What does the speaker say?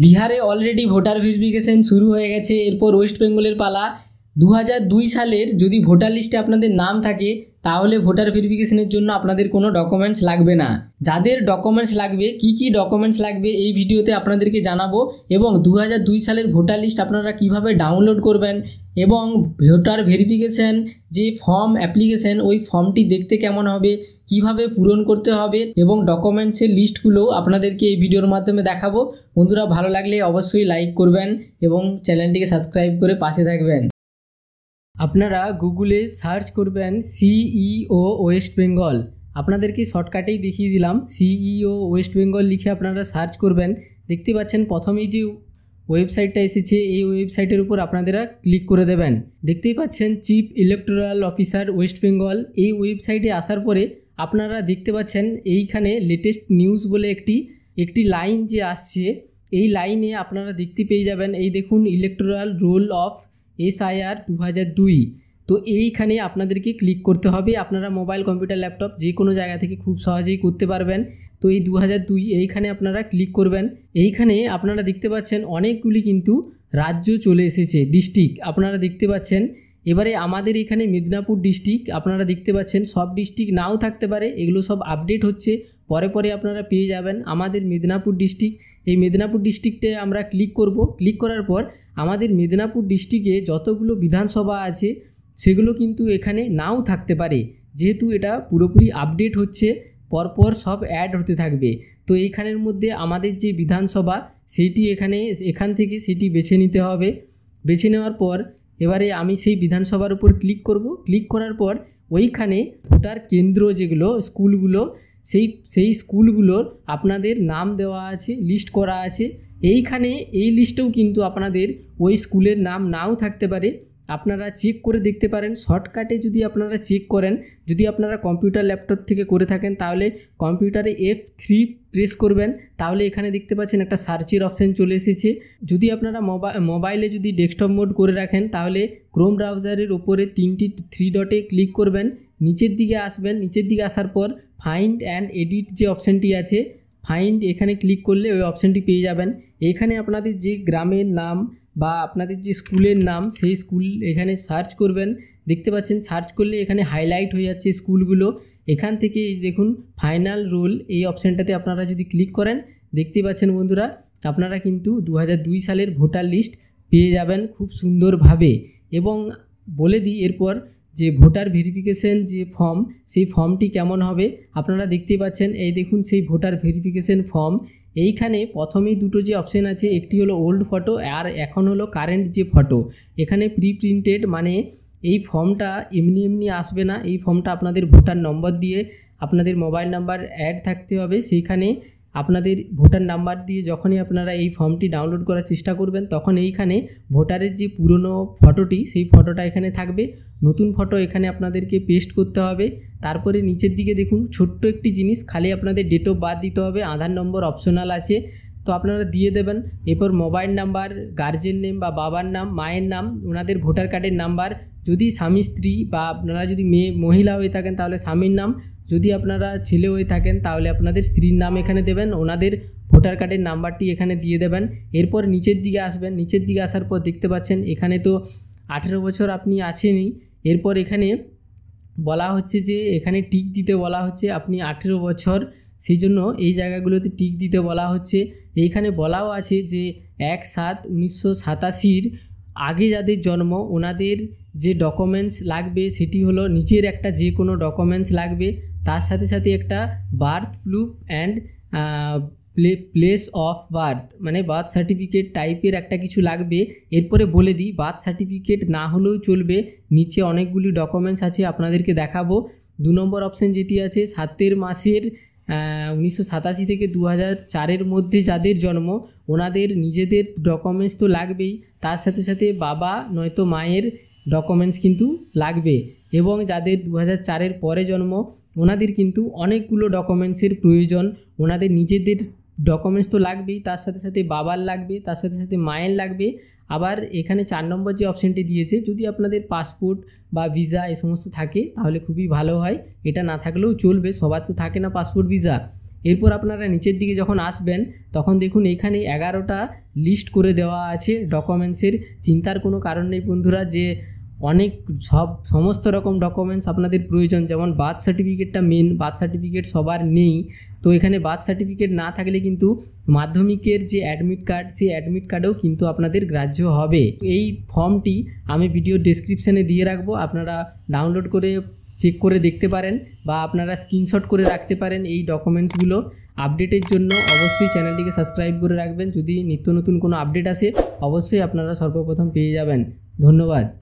বিহারে already voter verification শুরু হয়ে গেছে। এরপর ওয়েস্ট বেঙ্গলের পালা। 2002 সালের যদি ভোটার লিস্টে আপনাদের নাম থাকে তাহলে ভোটার ভেরিফিকেশনের জন্য আপনাদের কোনো ডকুমেন্টস লাগবে না। যাদের ডকুমেন্টস লাগবে, কি কি ডকুমেন্টস লাগবে এই ভিডিওতে আপনাদেরকে জানাবো, এবং 2002 সালের ভোটার লিস্ট আপনারা কিভাবে ডাউনলোড করবেন এবং ভোটার ভেরিফিকেশন যে ফর্ম অ্যাপ্লিকেশন ওই ফর্মটি দেখতে কেমন হবে, কিভাবে পূরণ করতে হবে এবং ডকুমেন্টসের লিস্টগুলো আপনাদেরকে এই ভিডিওর মাধ্যমে দেখাবো। বন্ধুরা, ভালো লাগলে অবশ্যই লাইক করবেন এবং চ্যানেলটিকে সাবস্ক্রাইব করে পাশে থাকবেন। আপনারা গুগলে সার্চ করবেন সিইও ওয়েস্ট বেঙ্গল। আপনাদেরকে শর্টকাটেই দেখিয়ে দিলাম। সিইও ওয়েস্ট বেঙ্গল লিখে আপনারা সার্চ করবেন। দেখতে পাচ্ছেন প্রথমেই যে ওয়েবসাইটটা এসেছে এই ওয়েবসাইটের উপর আপনারা ক্লিক করে দেবেন। দেখতেই পাচ্ছেন chief electoral officer West Bengal. এই ওয়েবসাইটে আসার পরে আপনারা দেখতে পাচ্ছেন এইখানে লেটেস্ট নিউজ বলে একটি লাইন যে আসছে, এই লাইনে আপনারা দেখতে পেয়ে যাবেন। এই দেখুন, ইলেকটোরাল রোল অফ SIR 2002। তো এইখানে আপনাদেরকে ক্লিক করতে হবে। আপনারা মোবাইল, কম্পিউটার, ল্যাপটপ যে কোনো জায়গা থেকে খুব সহজেই করতে পারবেন। তো এই 2002 এইখানে আপনারা ক্লিক করবেন। এইখানে আপনারা দেখতে পাচ্ছেন অনেকগুলি কিন্তু রাজ্য চলে এসেছে, ডিস্ট্রিক্ট আপনারা দেখতে পাচ্ছেন। এবারে আমাদের এখানে মেদিনীপুর ডিস্ট্রিক্ট আপনারা দেখতে পাচ্ছেন। সব ডিস্ট্রিক্ট নাও থাকতে পারে, এগুলো সব আপডেট হচ্ছে, পরে পরে আপনারা পেয়ে যাবেন। আমাদের মেদিনীপুর ডিস্ট্রিক্ট, এই মেদিনীপুর ডিস্ট্রিক্টে আমরা ক্লিক করব। ক্লিক করার পর আমাদের মেদিনীপুর ডিস্ট্রিক্টে যতগুলো বিধানসভা আছে সেগুলো কিন্তু এখানে নাও থাকতে পারে, যেহেতু এটা পুরোপুরি আপডেট হচ্ছে, পরপর সব অ্যাড হতে থাকবে। তো এইখানের মধ্যে আমাদের যে বিধানসভা সেইটি এখান থেকে সেটি বেছে নিতে হবে। বেছে নেওয়ার পর এবারে আমি সেই বিধানসভার উপর ক্লিক করব। ক্লিক করার পর ওইখানে ভোটার কেন্দ্র যেগুলো স্কুলগুলো, সেই স্কুলগুলোর আপনাদের নাম দেওয়া আছে, লিস্ট করা আছে। এইখানে এই লিস্টেও কিন্তু আপনাদের ওই স্কুলের নাম নাও থাকতে পারে, আপনারা চেক করে দেখতে পারেন। শর্টকাটে যদি আপনারা চেক করেন, যদি আপনারা কম্পিউটার, ল্যাপটপ থেকে করে থাকেন তাহলে কম্পিউটারে F3 প্রেস করবেন, তাহলে এখানে দেখতে পাচ্ছেন একটা সার্চের অপশান চলে এসেছে। যদি আপনারা মোবাইলে যদি ডেস্কটপ মোড করে রাখেন তাহলে ক্রোম ব্রাউজারের ওপরে 3টি 3 ডটে ক্লিক করবেন, নিচের দিকে আসবেন। নিচের দিকে আসার পর ফাইন্ড অ্যান্ড এডিট যে অপশানটি আছে, ফাইন্ড এখানে ক্লিক করলে ওই অপশানটি পেয়ে যাবেন। এখানে আপনাদের যে গ্রামের নাম বা আপনাদের যে স্কুলের নাম সেই স্কুল এখানে সার্চ করবেন। দেখতে পাচ্ছেন সার্চ করলে এখানে হাইলাইট হয়ে যাচ্ছে স্কুলগুলো। এখান থেকে এই দেখুন ফাইনাল রোল, এই অপশানটাতে আপনারা যদি ক্লিক করেন দেখতে পাচ্ছেন বন্ধুরা আপনারা কিন্তু 2002 সালের ভোটার লিস্ট পেয়ে যাবেন খুব সুন্দরভাবে। এবং বলে দিই এরপর যে ভোটার ভেরিফিকেশন যে ফর্ম, সেই ফর্মটি কেমন হবে আপনারা দেখতেই পাচ্ছেন। এই দেখুন সেই ভোটার ভেরিফিকেশন ফর্ম। এইখানে প্রথমেই দুটো যে অপশান আছে, একটি হলো ওল্ড ফটো আর এখন হলো কারেন্ট যে ফটো। এখানে প্রি প্রিন্টেড, মানে এই ফর্মটা এমনি আসবে না। এই ফর্মটা আপনাদের ভোটার নম্বর দিয়ে, আপনাদের মোবাইল নাম্বার অ্যাড থাকতে হবে। সেইখানে আপনাদের ভোটার নাম্বার দিয়ে যখনই আপনারা এই ফর্মটি ডাউনলোড করার চেষ্টা করবেন তখন এইখানে ভোটারের যে পুরনো ফটোটি সেই ফটোটা এখানে থাকবে, নতুন ফটো এখানে আপনাদেরকে পেস্ট করতে হবে। তারপরে নিচের দিকে দেখুন ছোট্ট একটি জিনিস, খালি আপনাদের ডেট অফ বার্থ দিতে হবে, আধার নম্বর অপশনাল আছে তো আপনারা দিয়ে দেবেন। এরপর মোবাইল নাম্বার, গার্জেন নেম বা বাবার নাম, মায়ের নাম, ওনাদের ভোটার কার্ডের নাম্বার, যদি স্বামী স্ত্রী বা আপনারা যদি মহিলা হয়ে থাকেন তাহলে স্বামীর নাম, যদি আপনারা ছেলে হয়ে থাকেন তাহলে আপনাদের স্ত্রীর নাম এখানে দেবেন, ওনাদের ভোটার কার্ডের নাম্বারটি এখানে দিয়ে দেবেন। এরপর নিচের দিকে আসবেন। নিচের দিকে আসার পর দেখতে পাচ্ছেন এখানে তো 18 বছর আপনি আছেনই। এরপর এখানে বলা হচ্ছে যে এখানে টিক দিতে বলা হচ্ছে আপনি 18 বছর, সেই জন্য এই জায়গাগুলোতে টিক দিতে বলা হচ্ছে। এইখানে বলাও আছে যে 1/7/1987 আগে যাদের জন্ম ওনাদের যে ডকুমেন্টস লাগবে সেটি হলো নিচের একটা যে কোনো ডকুমেন্টস লাগবে, তার সাথে সাথে একটা birth proof and place of birth, মানে বার্থ সার্টিফিকেট টাইপের একটা কিছু লাগবে। এরপরে বলে দিই বার্থ সার্টিফিকেট না হলেও চলবে, নিচে অনেকগুলি ডকুমেন্টস আছে আপনাদেরকে দেখাবো। 2 নম্বর অপশান যেটি আছে 7 মাসের 1987 থেকে 2004-এর মধ্যে যাদের জন্ম ওনাদের নিজেদের ডকুমেন্টস তো লাগবেই, তার সাথে সাথে বাবা নয়তো মায়ের ডকুমেন্টস কিন্তু লাগবে। এবং যাদের 2004-এর পরে জন্ম ওনাদের কিন্তু অনেকগুলো ডকুমেন্টসের প্রয়োজন, ওনাদের নিজেদের ডকুমেন্টস তো লাগবেই, তার সাথে সাথে বাবার লাগবে, তার সাথে সাথে মায়ের লাগবে। আবার এখানে 4 নম্বর যে অপশানটি দিয়েছে যদি আপনাদের পাসপোর্ট বা ভিসা এই সমস্ত থাকে তাহলে খুবই ভালো হয়, এটা না থাকলেও চলবে, সবার তো থাকে না পাসপোর্ট ভিসা। এরপর আপনারা নিচের দিকে যখন আসবেন তখন দেখুন এখানে 11টা লিস্ট করে দেওয়া আছে ডকুমেন্টসের। চিন্তার কোনো কারণ নেই বন্ধুরা, যে অনেক সমস্ত রকম ডকুমেন্টস আপনাদের প্রয়োজন। যেমন বার্থ সার্টিফিকেটটা মেন, বার্থ সার্টিফিকেট সবার নেই, তো এখানে বার্থ সার্টিফিকেট না থাকলে কিন্তু মাধ্যমিকের যে অ্যাডমিট কার্ড, সেই অ্যাডমিট কার্ডেও কিন্তু আপনাদের গ্রাহ্য হবে। এই ফর্মটি আমি ভিডিও ডেসক্রিপশানে দিয়ে রাখবো, আপনারা ডাউনলোড করে চেক করে দেখতে পারেন বা আপনারা স্ক্রিনশট করে রাখতে পারেন এই ডকুমেন্টসগুলো। আপডেটের জন্য অবশ্যই চ্যানেলটিকে সাবস্ক্রাইব করে রাখবেন, যদি নিত্য নতুন কোনো আপডেট আসে অবশ্যই আপনারা সর্বপ্রথম পেয়ে যাবেন। ধন্যবাদ।